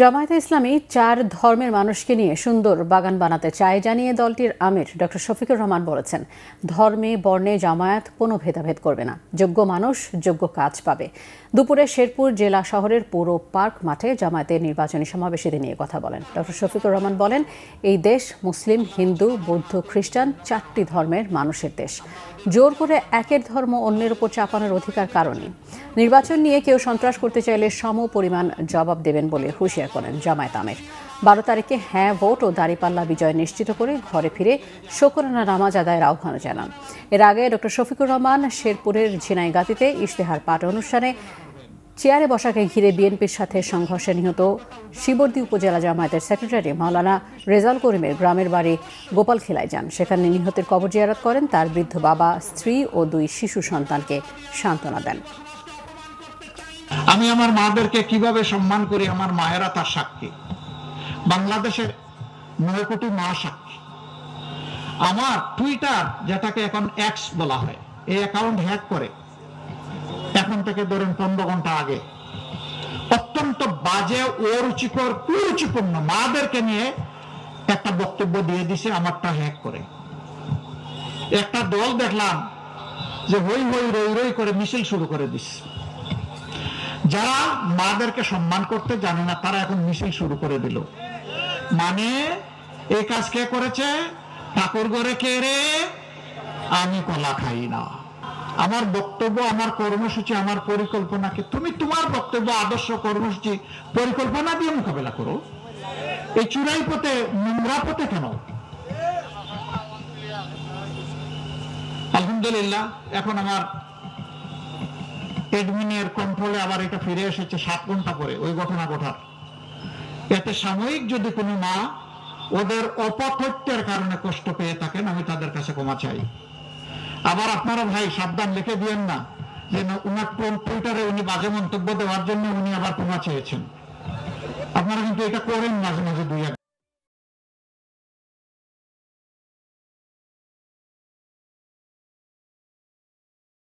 জামায়াতে ইসলামী 4 ধর্মের মানুষকে নিয়ে সুন্দর বাগান বানাতে চায় জানিয়ে দলটির আমির ডক্টর শফিকুর রহমান বলেছেন, ধর্মে বর্ণে জামায়াত কোনো ভেদাভেদ করবে না, যোগ্য মানুষ যোগ্য কাজ পাবে। দুপুরে শেরপুর জেলা শহরের পৌর পার্ক মাঠে জামায়াতের নির্বাচনী সমাবেশে নিয়ে কথা বলেন ডক্টর শফিকুর রহমান। বলেন, এই দেশ মুসলিম, হিন্দু, বৌদ্ধ, খ্রিস্টান 4টি ধর্মের মানুষের দেশ। জোর করে একের ধর্ম অন্যের উপর চাপানোর অধিকার কারণে নির্বাচন নিয়ে কেউ সন্ত্রাস করতে চাইলে সম পরিমাণ জবাব দেবেন বলে হুঁশিয়ার করেন জামায়াত আমির। 12 তারিখে হ্যাঁ ভোট ও দাঁড়িপাল্লা বিজয় নিশ্চিত করে ঘরে ফিরে শুকরানা নামাজ আদায়ের আহ্বান জানান। এর আগে ডক্টর শফিকুর রহমান শেরপুরের ঝিনাইগাতিতে ইশতেহার পাঠ অনুষ্ঠানে চেয়ারে বসাকে ঘিরে বিএনপির সাথে সংঘর্ষে নিহত শিবর্দী উপজেলা জামায়াতের সেক্রেটারি মাওলানা রেজাউল করিমের গ্রামের বাড়ি গোপালখেলায় যান। সেখানে নিহতের কবর জিয়ারত করেন। তার বৃদ্ধ বাবা, স্ত্রী ও 2 শিশু সন্তানকে সান্ত্বনা দেন। আমি আমার মাদেরকে কিভাবে সম্মান করি, আমার মায়েরা তার সাক্ষী। বাংলাদেশের 9 কোটি মা সাক্ষী। আমার টুইটার, যেটাকে এখন এক্স বলা হয়, এই অ্যাকাউন্ট হ্যাক করে এখন থেকে ধরেন 15 ঘন্টা আগে অত্যন্ত বাজে, অরুচিকর, কুরুচিপূর্ণ মাদেরকে নিয়ে একটা বক্তব্য দিয়ে দিছে আমারটা হ্যাক করে। একটা দল দেখলাম যে হই হই রই রই করে মিছিল শুরু করে দিচ্ছে। যারা মাদেরকে সম্মান করতে জানে না তারা এখন মিছিল শুরু করে দিল। মানে এই কাজ কে করেছে? ঠাকুর ঘরে কে রে? আমি কলা খাই না। আমার বক্তব্য, আমার কর্মসূচি, আমার পরিকল্পনাকে তুমি তোমার বক্তব্য, আদর্শ, কর্মসূচি, পরিকল্পনা দিয়ে মোকাবেলা করো। এই চূড়াই পথে, নোংরা পথে কেন? আলহামদুলিল্লাহ এখন আমার এডমিনের কন্ট্রোলে আবার এটা ফিরে এসেছে 7 ঘন্টা পরে ওই ঘটনা ঘটার। এতে সাময়িক যদি কোনো মা ওদের অপতথ্যের কারণে কষ্ট পেয়ে থাকেন, আমি তাদের কাছে ক্ষমা চাই। আবার আপনারা ভাই সাবধান, লিখে দিয়েন না যে উনার টুইটারে উনি বাজে মন্তব্য দেওয়ার জন্য উনি আবার ক্ষমা চেয়েছেন। আপনারা কিন্তু এটা করেন মাঝে মাঝে 2-1